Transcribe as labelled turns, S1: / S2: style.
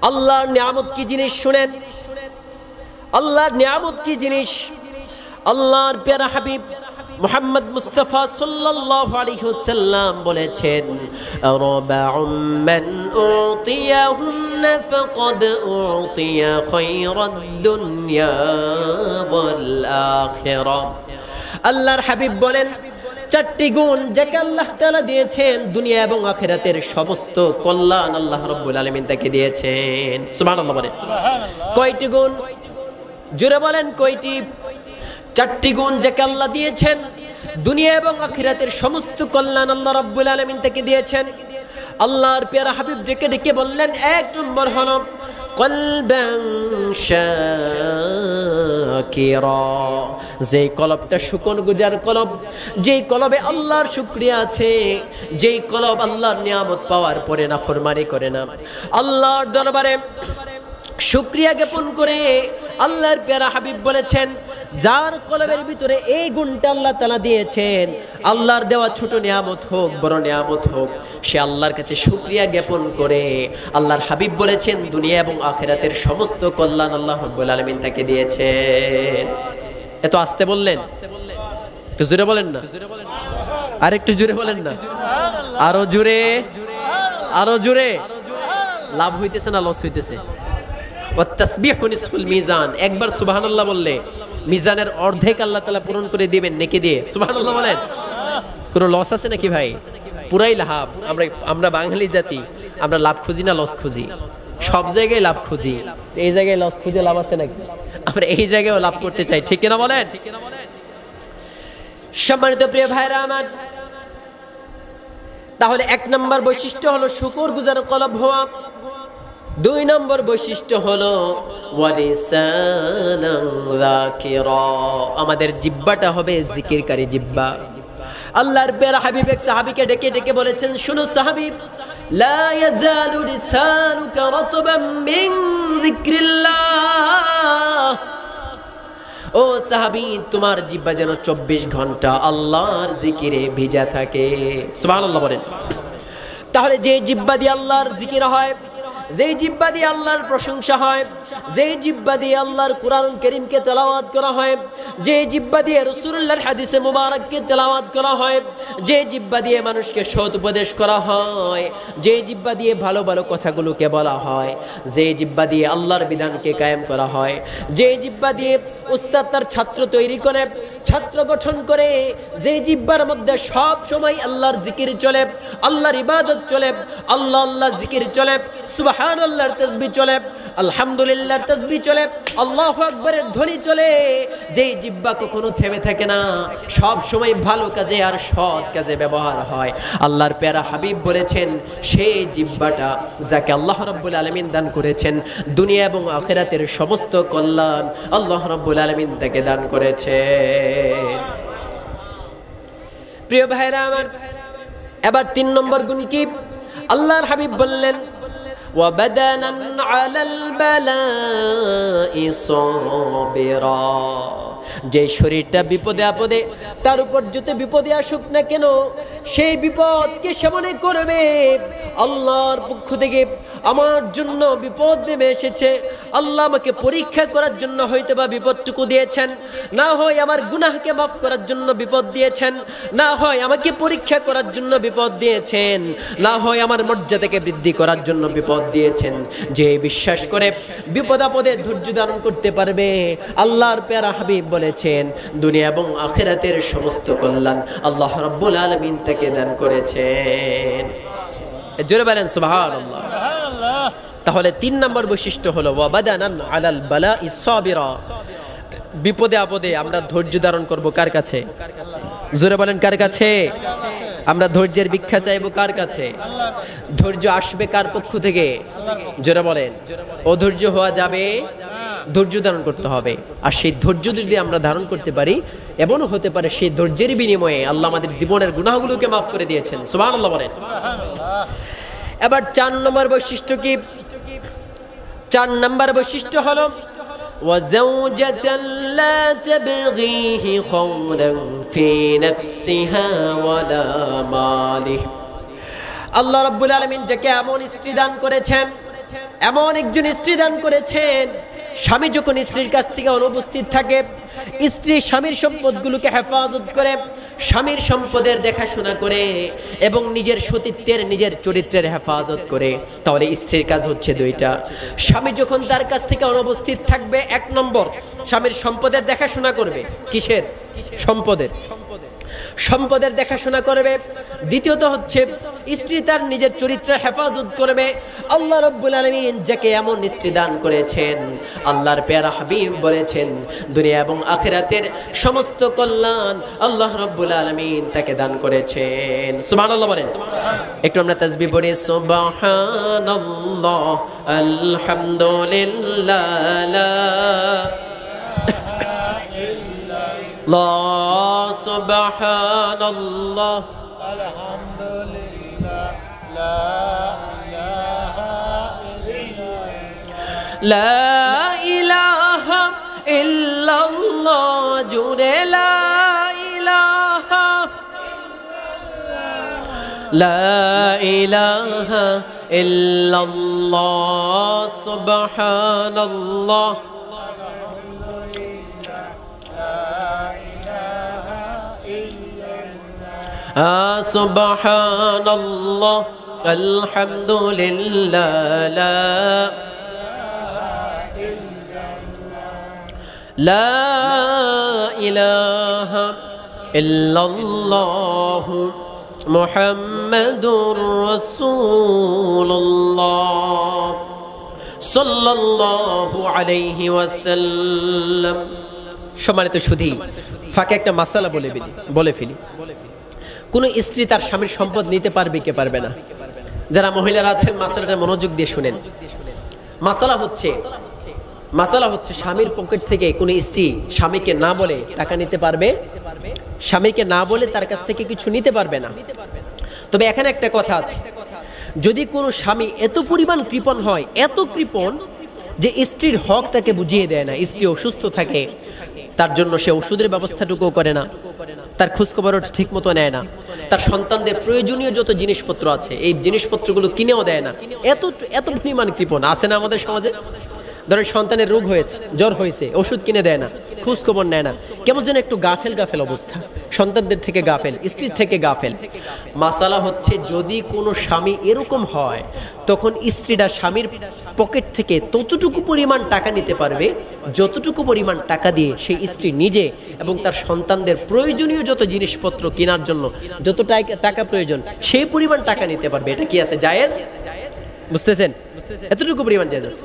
S1: আল্লাহর নিয়ামত কি জিনিস শুনেন, আল্লাহর নিয়ামত কি জিনিস। আল্লাহর প্যারা হাবিব মুহাম্মদ মুস্তাফা সাল্লাল্লাহু আলাইহি ওয়াসাল্লাম বলেছেন, রাবাউম মান উতিয়াহুন্না ফাকাদ উতিয়া খায়রাদ দুনিয়া ওয়াল আখিরাহ। আল্লাহর হাবিব বলেন, চারটি গুণ যাকে আল্লাহ তাআলা দিয়েছেন, দুনিয়া এবং আখিরাতের সমস্ত কল্যাণ আল্লাহ রাব্বুল আলামিন তাকে দিয়েছেন। সুবহানাল্লাহ বলেন। কয়টি গুণ? জোরে বলেন কয়টি? চারটি গুণ যাকে আল্লাহ দিয়েছেন, দুনিয়া এবং আখিরাতের সমস্ত কল্যাণ আল্লাহ রাব্বুল আলামিন তাকে দিয়েছেন। আল্লাহর প্যারা হাবিব ডেকে ডেকে বললেন, এক নম্বর হলো কলবান শাকিরা, যেই কলবটা শুকরগুজার কলব, যেই কলবে আল্লাহর শুকরিয়া আছে, যেই কলব আল্লাহর নিয়ামত পাওয়ার পরে নাফরমানি করে না, আল্লাহর দরবারে শুকরিয়া জ্ঞাপন করে। আল্লাহর প্যারা হাবিব বলেছেন, যার কলবের ভিতরে এই গুণটা আল্লাহ তাআলা দিয়েছেন, আল্লাহর দেওয়া ছোট নিয়ামত হোক বড় নিয়ামত হোক, সে আল্লাহর কাছে শুকরিয়া জ্ঞাপন করে। আল্লাহর হাবিব বলেছেন, দুনিয়া এবং আখিরাতের সমস্ত কল্যাণ আল্লাহ রাব্বুল আলামিন তাকে দিয়েছেন। এত আস্তে বললেন, একটু জোরে বলেন না, আর একটু জোরে বলেন না, আরো জোরে, আরো জোরে। লাভ হইতেছে না লস হইতেছে? ওয়াত-তাসবিহু নিসফুল মিজান, একবার সুবহানাল্লাহ বললে মিজানের অর্ধেক আল্লাহ তাআলা পূরণ করে দিবেন নেকি দিয়ে। সুবহানাল্লাহ বলেন। কোনো লস আছে নাকি ভাই? পুরাই লাভ। আমরা বাঙালি জাতি, আমরা লাভ খুঁজি না লস খুঁজি, সব জায়গায় লাভ খুঁজি। এই জায়গায় লস খুঁজে লাভ আছে নাকি? আমরা এই জায়গায়ও লাভ করতে চাই, ঠিক কিনা বলেন? সম্মানিত প্রিয় ভাইরা আমার, তাহলে এক নম্বর বৈশিষ্ট্য হলো শুকরগুজার কলব হওয়া। দুই নম্বর বৈশিষ্ট্য হলো ওয়ালিসানান যাকিরা, আমাদের জিহ্বাটা হবে জিকিরকারী জিহ্বা। আল্লাহর প্যারা হাবিব এক সাহাবীকে ডেকে ডেকে বলেছেন, শুনো সাহাবী, লা ইয়াজালু লিসানুকা রাতবাম মিন যিকরিল্লাহ। ও সাহাবী, তোমার জিহ্বা যেন 24 ঘন্টা আল্লাহর জিকিরে ভিজা থাকে। সুবহানাল্লাহ বলেন। তাহলে যে জিহ্বা দিয়ে আল্লাহর জিকির হয়, যেই জিহ্বা দিয়ে আল্লাহর প্রশংসা হয়, যেই জিহ্বা দিয়ে আল্লাহর কোরআন কারীমকে তেলাওয়াত করা হয়, যে জিহ্বা দিয়ে রাসূলুল্লাহর হাদিসে মুবারককে তেলাওয়াত করা হয়, যে জিহ্বা দিয়ে মানুষকে সৎ উপদেশ করা হয়, যে জিহ্বা দিয়ে ভালো ভালো কথাগুলোকে বলা হয়, যে জিহ্বা দিয়ে আল্লাহর বিধানকে কায়েম করা হয়, যে জিহ্বা দিয়ে উস্তাদ তার ছাত্র তৈরি করে, ছাত্র গঠন করে, যে জিহ্বার মধ্যে সব সময় আল্লাহর জিকির চলে, আল্লাহর ইবাদত চলে, আল্লাহ আল্লাহ জিকির চলে, সুবহানাল্লাহর তাসবিহ চলে, আলহামদুলিল্লাহর তাসবিহ চলে, আল্লাহু আকবারের ধ্বনি চলে, যেই জিহ্বা কখনো থেমে থাকে না, সব সময় ভালো কাজে আর সৎ কাজে ব্যবহার হয়। আল্লাহর প্যারা হাবিব বলেছেন, সেই জিহ্বাটা যাকে আল্লাহ রাব্বুল আলামিন দান করেছেন, দুনিয়া এবং আখিরাতের সমস্ত কল্যাণ আল্লাহ রাব্বুল আলামিন তাকে দান করেছে। প্রিয় ভাইরা আমার, এবার 3 নম্বর গুণ কি? আল্লাহর হাবিব বললেন, ওয়াবাদানান আলাল বালা'i সাবিরা, যে শরীরটা বিপদে আপদে, তার উপর যত বিপদে আসুক না কেন, সেই বিপদকে সে মনে করবে আল্লাহর পক্ষ থেকে আমার জন্য বিপদ নেমে এসেছে, আল্লাহ আমাকে পরীক্ষা করার জন্য হয়তো বা বিপদটুকু দিয়েছেন, না হয় আমার গুনাহকে মাফ করার জন্য বিপদ দিয়েছেন, না হয় আমাকে পরীক্ষা করার জন্য বিপদ দিয়েছেন, না হয় আমার মর্যাদাকে বৃদ্ধি করার জন্য বিপদ দিয়েছেন। যে বিশ্বাস করে বিপদ আপদে ধৈর্য ধারণ করতে পারবে, আল্লাহর প্যারা হাবিব বলেছেন, দুনিয়া এবং আখিরাতের সমস্ত কল্যাণ আল্লাহ রাব্বুল আলামিন তাকে দান করেছেন। জোরে বলেন সুবহানাল্লাহ। তাহলে 3 নম্বর বৈশিষ্ট্য হলো ওয়াবাদানান আলাল বালা'i সাবিরা, বিপদে আপদে আমরা ধৈর্য ধারণ করব কার কাছে? জোরে বলেন কার কাছে? আমরা ধৈর্যের ভিক্ষা চাইবো কার কাছে? ধৈর্য আসবে কার পক্ষ থেকে? জোরে বলেন। অধৈর্য হওয়া যাবে, ধৈর্য ধারণ করতে হবে। আর সেই ধৈর্য যদি আমরা ধারণ করতে পারি, এমনও হতে পারে সেই ধৈর্যের বিনিময়ে আল্লাহ আমাদের জীবনের গুনাহগুলোকে মাফ করে দিয়েছেন। সুবহানাল্লাহ বলেন। এবার 4 নম্বর বৈশিষ্ট্য কি? 4 নম্বর বৈশিষ্ট্য হলো ওয়াজাওজাতান লা তাবগীহি খাওরান ফি নাফসিহা ওয়ালা মালিহি। আল্লাহ রাব্বুল আলামিন যাকে এমন স্ত্রী দান করেছেন, এমন একজন স্ত্রী দান করেছেন, স্বামী যখন স্ত্রীর কাছ থেকে অনুপস্থিত থাকে, স্ত্রী স্বামীর সম্পদগুলোকে হেফাজত করে, স্বামীর সম্পদের দেখাশোনা করে এবং নিজের সতীত্বের, নিজের চরিত্রের হেফাজত করে। তাহলে স্ত্রীর কাজ হচ্ছে দুইটা। স্বামী যখন তার কাছ থেকে অনুপস্থিত থাকবে, 1 নম্বর স্বামীর সম্পদের দেখাশোনা করবে। কিসের? সম্পদের দেখাশোনা করবে। দ্বিতীয়ত হচ্ছে স্ত্রী তার নিজের চরিত্রের হেফাজত করবে। আল্লাহ রাব্বুল আলামিন যাকে এমন স্ত্রী দান করেছেন, আল্লাহর প্যারা হাবিব বলেছেন দুনিয়া এবং আখিরাতের সমস্ত কল্যাণ আল্লাহ রাব্বুল আলামিন তাকে দান করেছেন। সুবহানাল্লাহ বলেন। একটু আমরা তাসবিহ পড়ি, সুবহানাল্লাহ আলহামদুলিল্লাহ লা সুবহানাল্লাহ আলহামদুলিল্লাহ লা ইলাহা ইল্লাল্লাহ জুড়ে লা ইলাহা ইল্লাল্লাহ সুবহানাল্লাহ সুবহানাল্লাহ আলহামদুলিল্লাহ লা ইলাহা ইল্লাল্লাহ মুহাম্মাদুর রাসূলুল্লাহ সাল্লাল্লাহু আলাইহি ওয়াসাল্লাম। সম্মানিত সুধী, ফাঁকে একটা মাসালা বলে ফেলি। কোন স্ত্রী তার স্বামীর সম্পদ নিতে পারবে কে পারবে না? যারা মহিলারা আছেন মাসালাটা মনোযোগ দিয়ে শুনেন। মাসালা হচ্ছে স্বামীর পকেট থেকে কোন স্ত্রী স্বামীকে না বলে টাকা নিতে পারবে, স্বামীকে না বলে তার কাছ থেকে কিছু নিতে পারবে না। তবে এখানে একটা কথা আছে, যদি কোনো স্বামী এত পরিমাণ কৃপণ হয়, এত কৃপণ যে স্ত্রীর হক তাকে বুঝিয়ে দেয় না, স্ত্রী অসুস্থ থাকে তার জন্য সে ওষুধের ব্যবস্থাটুকু করে না, তার খোঁজখবরও ঠিক মতো নেয় না, তার সন্তানদের প্রয়োজনীয় যত জিনিসপত্র আছে এই জিনিসপত্রগুলো কিনেও দেয় না, এত পরিমাণ কৃপণ আছে না আমাদের সমাজে? ধরেন সন্তানের রোগ হয়েছে, জ্বর হয়েছে, ওষুধ কিনে দেয় না, খোঁজখবর নেয় না, কেমন যেন একটু গাফেল অবস্থা, সন্তানদের থেকে গাফেল, স্ত্রীর থেকে গাফেল। মাসালা হচ্ছে যদি কোনো স্বামী এরকম হয়, তখন স্ত্রীরা স্বামীর পকেট থেকে ততটুকু পরিমাণ টাকা নিতে পারবে যতটুকু পরিমাণ টাকা দিয়ে সেই স্ত্রী নিজে এবং তার সন্তানদের প্রয়োজনীয় যত জিনিসপত্র কেনার জন্য যত টাকা প্রয়োজন সেই পরিমাণ টাকা নিতে পারবে। এটা কি আছে? জায়েজ? বুঝতেছেন? এতটুকু পরিমাণ জায়েজ আছে।